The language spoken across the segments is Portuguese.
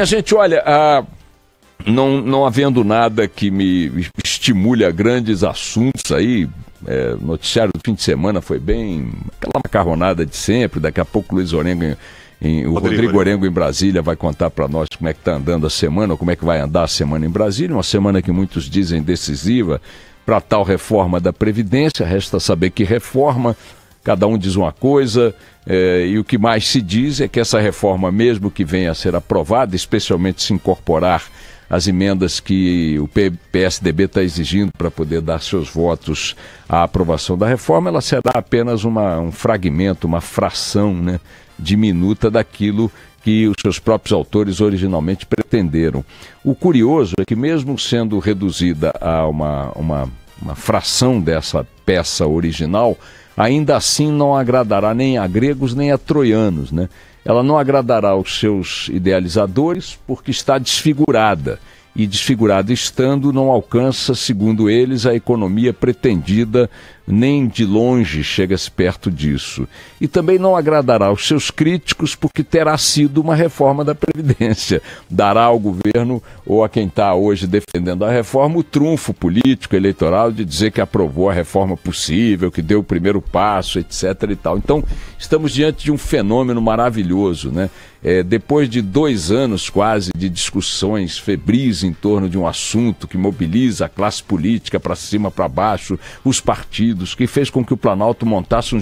Minha gente, olha, não havendo nada que me estimule a grandes assuntos aí, o noticiário do fim de semana foi bem aquela macarronada de sempre. Daqui a pouco o Luiz Orengo, o Rodrigo Orengo em Brasília vai contar para nós como é que está andando a semana, ou como é que vai andar a semana em Brasília, uma semana que muitos dizem decisiva para tal reforma da Previdência. Resta saber que reforma, cada um diz uma coisa, e o que mais se diz é que essa reforma, mesmo que venha a ser aprovada, especialmente se incorporar as emendas que o PSDB está exigindo para poder dar seus votos à aprovação da reforma, ela será apenas um fragmento, uma fração, né, diminuta daquilo que os seus próprios autores originalmente pretenderam. O curioso é que, mesmo sendo reduzida a uma fração dessa peça original, ainda assim não agradará nem a gregos nem a troianos, né? Ela não agradará aos seus idealizadores porque está desfigurada. E desfigurada estando, não alcança, segundo eles, a economia pretendida, nem de longe chega-se perto disso. E também não agradará aos seus críticos porque terá sido uma reforma da Previdência. Dará ao governo, ou a quem está hoje defendendo a reforma, o trunfo político, eleitoral, de dizer que aprovou a reforma possível, que deu o primeiro passo, etc. e tal. Então, estamos diante de um fenômeno maravilhoso, né? Depois de 2 anos quase de discussões febris em torno de um assunto que mobiliza a classe política para cima, para baixo, os partidos, que fez com que o Planalto montasse um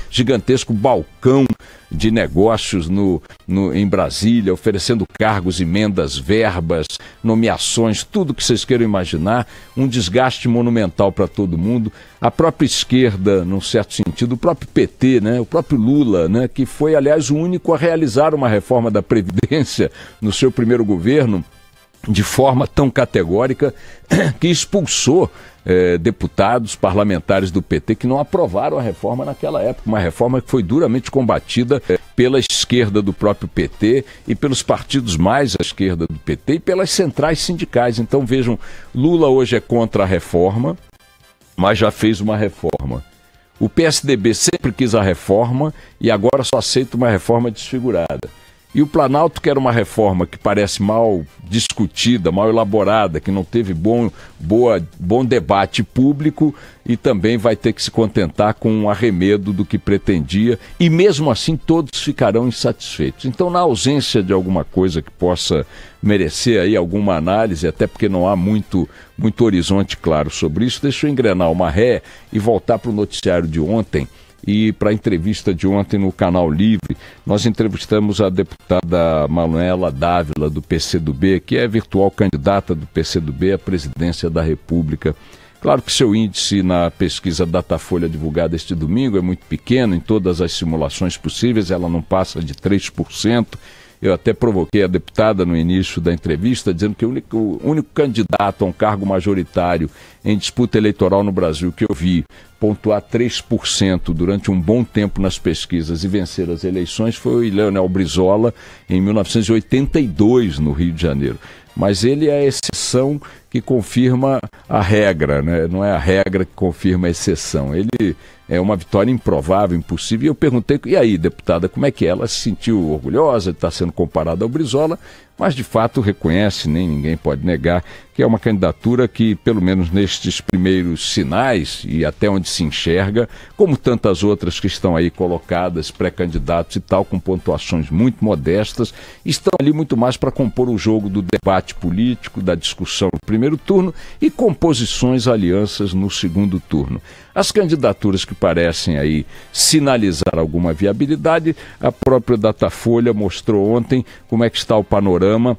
gigantesco balcão de negócios em Brasília, oferecendo cargos, emendas, verbas, nomeações, tudo que vocês queiram imaginar, um desgaste monumental para todo mundo. A própria esquerda, num certo sentido, o próprio PT, né, o próprio Lula, né, que foi, aliás, o único a realizar uma reforma da Previdência no seu primeiro governo, de forma tão categórica, que expulsou deputados, parlamentares do PT que não aprovaram a reforma naquela época, uma reforma que foi duramente combatida pela esquerda do próprio PT e pelos partidos mais à esquerda do PT e pelas centrais sindicais. Então vejam, Lula hoje é contra a reforma, mas já fez uma reforma. O PSDB sempre quis a reforma e agora só aceita uma reforma desfigurada. E o Planalto quer uma reforma que parece mal discutida, mal elaborada, que não teve bom debate público e também vai ter que se contentar com um arremedo do que pretendia e mesmo assim todos ficarão insatisfeitos. Então, na ausência de alguma coisa que possa merecer aí alguma análise, até porque não há muito horizonte claro sobre isso, deixa eu engrenar uma ré e voltar para o noticiário de ontem. E para a entrevista de ontem no Canal Livre, nós entrevistamos a deputada Manuela Dávila, do PCdoB, que é virtual candidata do PCdoB à presidência da República. Claro que seu índice na pesquisa Datafolha divulgada este domingo é muito pequeno, em todas as simulações possíveis ela não passa de 3%. Eu até provoquei a deputada no início da entrevista, dizendo que o único candidato a um cargo majoritário em disputa eleitoral no Brasil que eu vi pontuar 3% durante um bom tempo nas pesquisas e vencer as eleições foi o Leonel Brizola, em 1982, no Rio de Janeiro. Mas ele é a exceção que confirma a regra, né? Não é a regra que confirma a exceção. Ele é uma vitória improvável, impossível. E eu perguntei, e aí, deputada, como é que ela se sentiu orgulhosa de estar sendo comparada ao Brizola, mas de fato reconhece, nem ninguém pode negar, que é uma candidatura que, pelo menos nestes primeiros sinais e até onde se enxerga, como tantas outras que estão aí colocadas, pré-candidatos e tal, com pontuações muito modestas, estão ali muito mais para compor o jogo do debate político, da discussão no primeiro turno e composições, alianças no segundo turno. As candidaturas que parecem aí sinalizar alguma viabilidade, a própria Datafolha mostrou ontem como é que está o panorama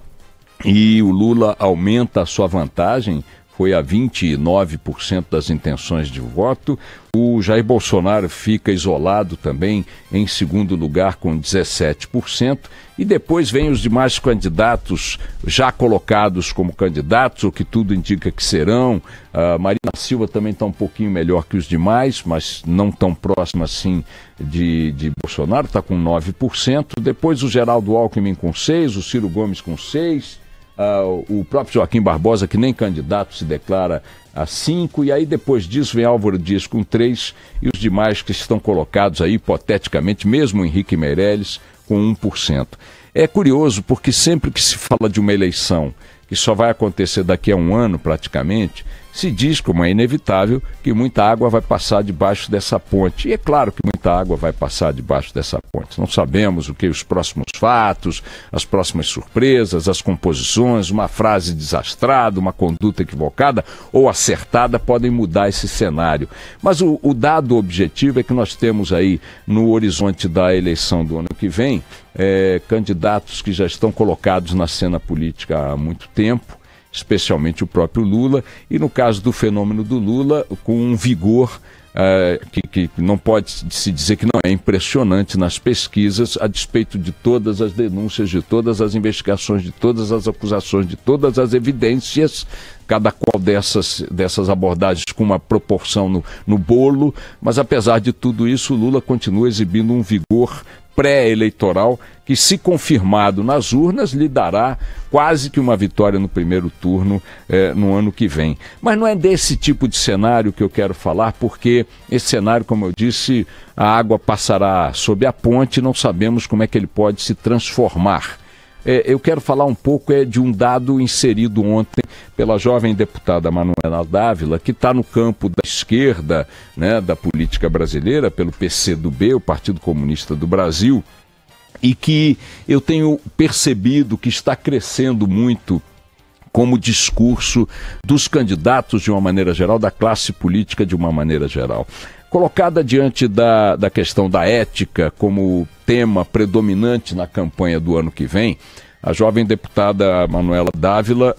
e o Lula aumenta a sua vantagem, foi a 29% das intenções de voto. O Jair Bolsonaro fica isolado também em segundo lugar com 17%. E depois vem os demais candidatos já colocados como candidatos, o que tudo indica que serão. A Marina Silva também está um pouquinho melhor que os demais, mas não tão próxima assim de Bolsonaro, está com 9%. Depois o Geraldo Alckmin com 6%, o Ciro Gomes com 6%. O próprio Joaquim Barbosa, que nem candidato se declara, a 5%, e aí depois disso vem Álvaro Dias com 3%, e os demais que estão colocados aí, hipoteticamente, mesmo o Henrique Meirelles, com 1%. É curioso porque sempre que se fala de uma eleição que só vai acontecer daqui a um ano praticamente, se diz, como é inevitável, que muita água vai passar debaixo dessa ponte. E é claro que muita água vai passar debaixo dessa ponte. Não sabemos o que os próximos fatos, as próximas surpresas, as composições, uma frase desastrada, uma conduta equivocada ou acertada podem mudar esse cenário. Mas o dado objetivo é que nós temos aí no horizonte da eleição do ano que vem candidatos que já estão colocados na cena política há muito tempo, especialmente o próprio Lula, e no caso do fenômeno do Lula, com um vigor que não pode se dizer que não é impressionante nas pesquisas, a despeito de todas as denúncias, de todas as investigações, de todas as acusações, de todas as evidências, cada qual dessas abordagens com uma proporção no bolo, mas apesar de tudo isso, o Lula continua exibindo um vigor pré-eleitoral que, se confirmado nas urnas, lhe dará quase que uma vitória no primeiro turno no ano que vem. Mas não é desse tipo de cenário que eu quero falar, porque esse cenário, como eu disse, a água passará sob a ponte e não sabemos como é que ele pode se transformar. Eu quero falar um pouco de um dado inserido ontem pela jovem deputada Manuela Dávila, que está no campo da esquerda, né, da política brasileira, pelo PCdoB, o Partido Comunista do Brasil, e que eu tenho percebido que está crescendo muito como discurso dos candidatos de uma maneira geral, da classe política de uma maneira geral. Colocada diante da questão da ética como tema predominante na campanha do ano que vem, a jovem deputada Manuela Dávila,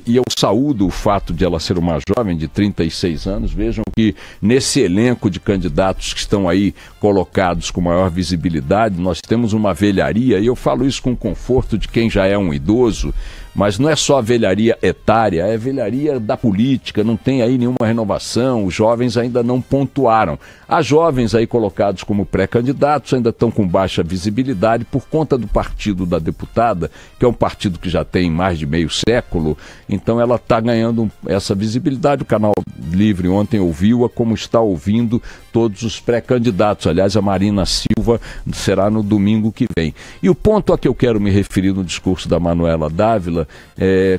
e eu saúdo o fato de ela ser uma jovem de 36 anos, vejam que nesse elenco de candidatos que estão aí colocados com maior visibilidade, nós temos uma velharia, e eu falo isso com conforto de quem já é um idoso, mas não é só a velharia etária, é a velharia da política, não tem aí nenhuma renovação, os jovens ainda não pontuaram. Há jovens aí colocados como pré-candidatos, ainda estão com baixa visibilidade por conta do partido da deputada, que é um partido que já tem mais de meio século, então ela está ganhando essa visibilidade. O Canal Livre ontem ouviu-a como está ouvindo todos os pré-candidatos. Aliás, a Marina Silva será no domingo que vem. E o ponto a que eu quero me referir no discurso da Manuela Dávila,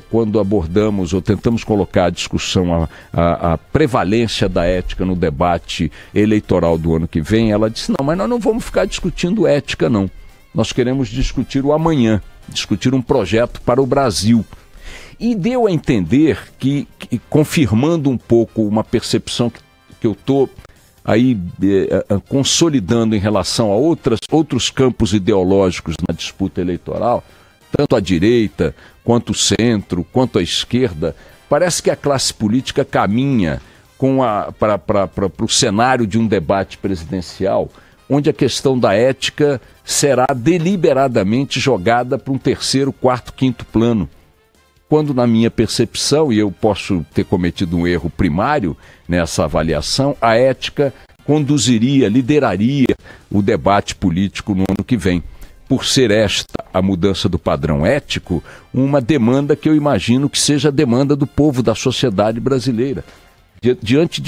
quando abordamos ou tentamos colocar à discussão a prevalência da ética no debate eleitoral do ano que vem, ela disse: não, mas nós não vamos ficar discutindo ética, não. Nós queremos discutir o amanhã, discutir um projeto para o Brasil. E deu a entender que confirmando um pouco uma percepção que eu estou aí consolidando em relação a outros campos ideológicos na disputa eleitoral, tanto a direita, quanto o centro, quanto a esquerda, parece que a classe política caminha para o cenário de um debate presidencial, onde a questão da ética será deliberadamente jogada para um terceiro, quarto, quinto plano. Quando, na minha percepção, e eu posso ter cometido um erro primário nessa avaliação, a ética lideraria o debate político no ano que vem. Por ser esta a mudança do padrão ético, uma demanda que eu imagino que seja a demanda do povo, da sociedade brasileira. Diante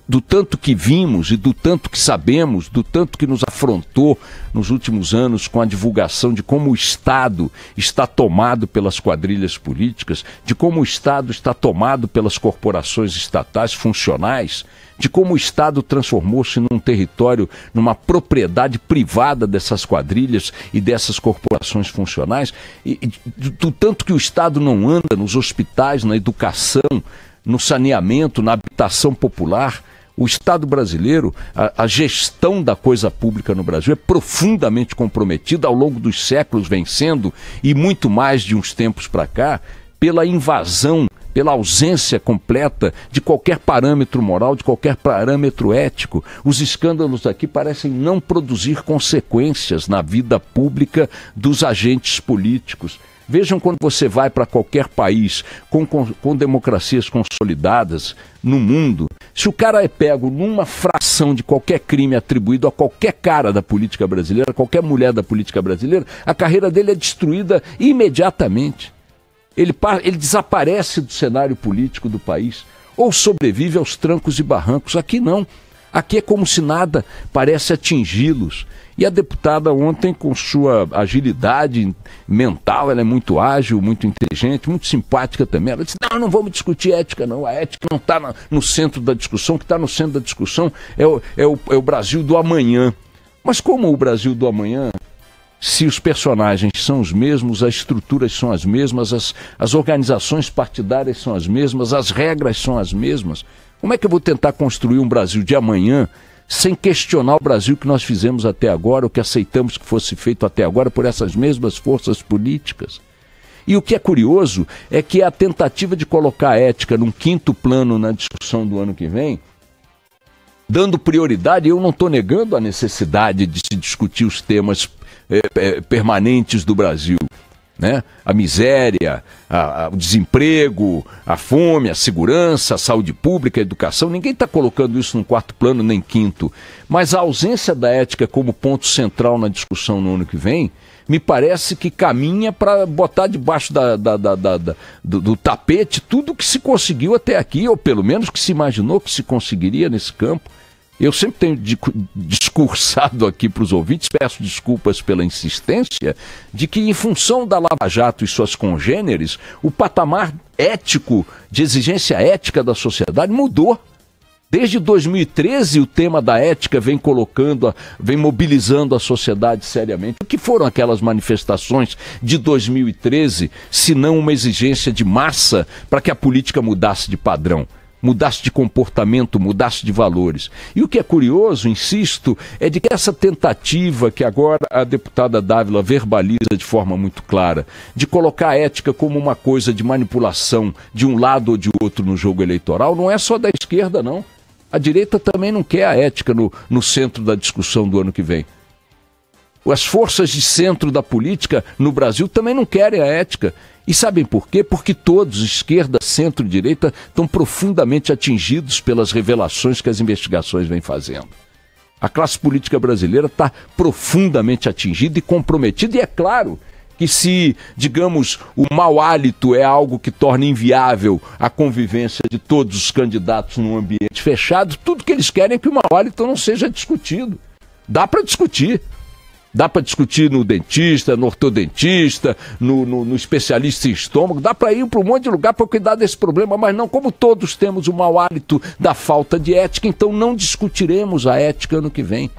do tanto que vimos e do tanto que sabemos, do tanto que nos afrontou nos últimos anos com a divulgação de como o Estado está tomado pelas quadrilhas políticas, de como o Estado está tomado pelas corporações estatais funcionais, de como o Estado transformou-se num território, numa propriedade privada dessas quadrilhas e dessas corporações funcionais, e do tanto que o Estado não anda nos hospitais, na educação, no saneamento, na habitação popular. O Estado brasileiro, a gestão da coisa pública no Brasil é profundamente comprometida, ao longo dos séculos vem sendo, e muito mais de uns tempos para cá, pela invasão, pela ausência completa de qualquer parâmetro moral, de qualquer parâmetro ético. Os escândalos aqui parecem não produzir consequências na vida pública dos agentes políticos. Vejam, quando você vai para qualquer país com democracias consolidadas no mundo, se o cara é pego numa fração de qualquer crime atribuído a qualquer cara da política brasileira, qualquer mulher da política brasileira, a carreira dele é destruída imediatamente. Ele desaparece do cenário político do país ou sobrevive aos trancos e barrancos. Aqui não. Aqui é como se nada parece atingi-los. E a deputada ontem, com sua agilidade mental, ela é muito ágil, muito inteligente, muito simpática também. Ela disse, não vamos discutir ética não, a ética não está no centro da discussão, o que está no centro da discussão é o Brasil do amanhã. Mas como o Brasil do amanhã, se os personagens são os mesmos, as estruturas são as mesmas, as organizações partidárias são as mesmas, as regras são as mesmas, como é que eu vou tentar construir um Brasil de amanhã sem questionar o Brasil que nós fizemos até agora, o que aceitamos que fosse feito até agora por essas mesmas forças políticas? E o que é curioso é que a tentativa de colocar a ética num quinto plano na discussão do ano que vem, dando prioridade, eu não estou negando a necessidade de se discutir os temas permanentes do Brasil, né? A miséria, o desemprego, a fome, a segurança, a saúde pública, a educação, ninguém está colocando isso no quarto plano nem quinto, mas a ausência da ética como ponto central na discussão no ano que vem, me parece que caminha para botar debaixo do tapete tudo que se conseguiu até aqui, ou pelo menos que se imaginou que se conseguiria nesse campo. Eu sempre tenho discursado aqui para os ouvintes, peço desculpas pela insistência, de que em função da Lava Jato e suas congêneres, o patamar ético, de exigência ética da sociedade mudou. Desde 2013 o tema da ética vem mobilizando a sociedade seriamente. O que foram aquelas manifestações de 2013, se não uma exigência de massa para que a política mudasse de padrão? Mudasse de comportamento, mudasse de valores. E o que é curioso, insisto, é de que essa tentativa que agora a deputada Dávila verbaliza de forma muito clara, de colocar a ética como uma coisa de manipulação de um lado ou de outro no jogo eleitoral, não é só da esquerda, não. A direita também não quer a ética no centro da discussão do ano que vem. As forças de centro da política no Brasil também não querem a ética. E sabem por quê? Porque todos, esquerda, centro e direita, estão profundamente atingidos pelas revelações que as investigações vêm fazendo. A classe política brasileira está profundamente atingida e comprometida. E é claro que se, digamos, o mau hálito é algo que torna inviável a convivência de todos os candidatos num ambiente fechado, tudo que eles querem é que o mau hálito não seja discutido. Dá para discutir. Dá para discutir no dentista, no ortodentista, no especialista em estômago, dá para ir para um monte de lugar para cuidar desse problema, mas não, como todos temos o mau hálito da falta de ética, então não discutiremos a ética ano que vem.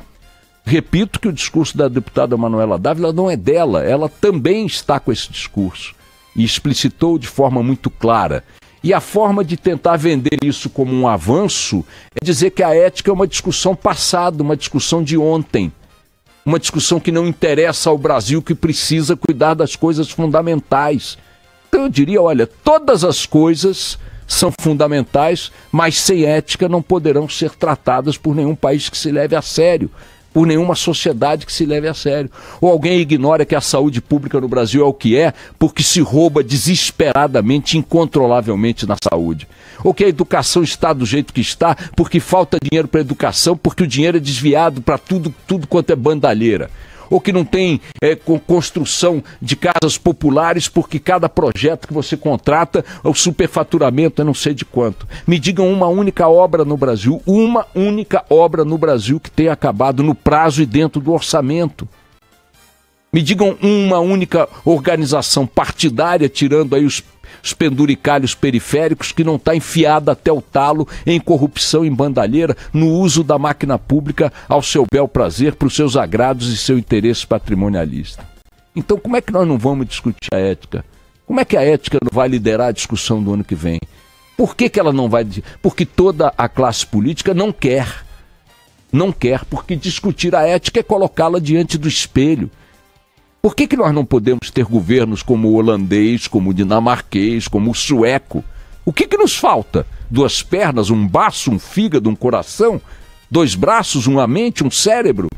Repito que o discurso da deputada Manuela Dávila não é dela, ela também está com esse discurso e explicitou de forma muito clara. E a forma de tentar vender isso como um avanço é dizer que a ética é uma discussão passada, uma discussão de ontem. Uma discussão que não interessa ao Brasil, que precisa cuidar das coisas fundamentais. Então eu diria, olha, todas as coisas são fundamentais, mas sem ética não poderão ser tratadas por nenhum país que se leve a sério, por nenhuma sociedade que se leve a sério. Ou alguém ignora que a saúde pública no Brasil é o que é, porque se rouba desesperadamente, incontrolavelmente na saúde. Ou que a educação está do jeito que está, porque falta dinheiro para a educação, porque o dinheiro é desviado para tudo quanto é bandalheira. Ou que não tem construção de casas populares, porque cada projeto que você contrata, o superfaturamento é não sei de quanto. Me digam uma única obra no Brasil que tenha acabado no prazo e dentro do orçamento. Me digam uma única organização partidária, tirando aí os penduricalhos periféricos, que não está enfiada até o talo em corrupção, em bandalheira, no uso da máquina pública ao seu bel prazer, para os seus agrados e seu interesse patrimonialista. Então como é que nós não vamos discutir a ética? Como é que a ética não vai liderar a discussão do ano que vem? Por que ela não vai? Porque toda a classe política não quer. Não quer, porque discutir a ética é colocá-la diante do espelho. Por que nós não podemos ter governos como o holandês, como o dinamarquês, como o sueco? O que nos falta? 2 pernas, um baço, um fígado, um coração? 2 braços, uma mente, um cérebro?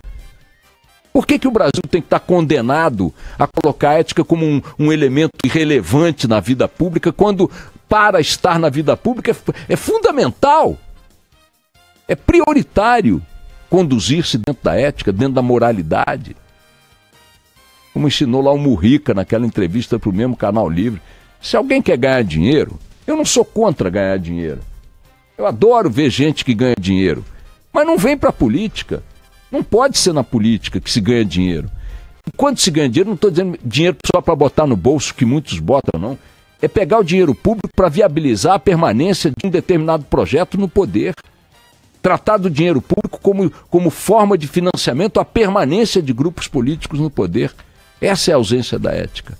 Por que o Brasil tem que estar condenado a colocar a ética como um elemento irrelevante na vida pública, quando para estar na vida pública é fundamental, é prioritário conduzir-se dentro da ética, dentro da moralidade? Como ensinou lá o Mujica naquela entrevista para o mesmo Canal Livre. Se alguém quer ganhar dinheiro, eu não sou contra ganhar dinheiro. Eu adoro ver gente que ganha dinheiro. Mas não vem para a política. Não pode ser na política que se ganha dinheiro. Quando se ganha dinheiro, não estou dizendo dinheiro só para botar no bolso, que muitos botam, não. É pegar o dinheiro público para viabilizar a permanência de um determinado projeto no poder. Tratar do dinheiro público como forma de financiamento à permanência de grupos políticos no poder. Essa é a ausência da ética.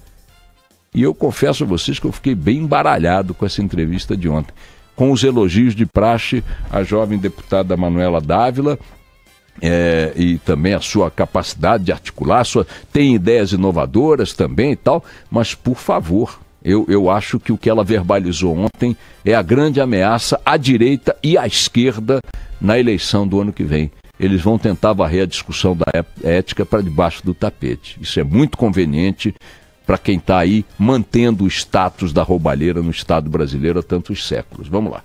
E eu confesso a vocês que eu fiquei bem embaralhado com essa entrevista de ontem, com os elogios de praxe à jovem deputada Manuela Dávila, e também a sua capacidade de articular, tem ideias inovadoras também e tal, mas por favor, eu acho que o que ela verbalizou ontem é a grande ameaça à direita e à esquerda na eleição do ano que vem. Eles vão tentar varrer a discussão da ética para debaixo do tapete. Isso é muito conveniente para quem está aí mantendo o status da roubalheira no Estado brasileiro há tantos séculos. Vamos lá.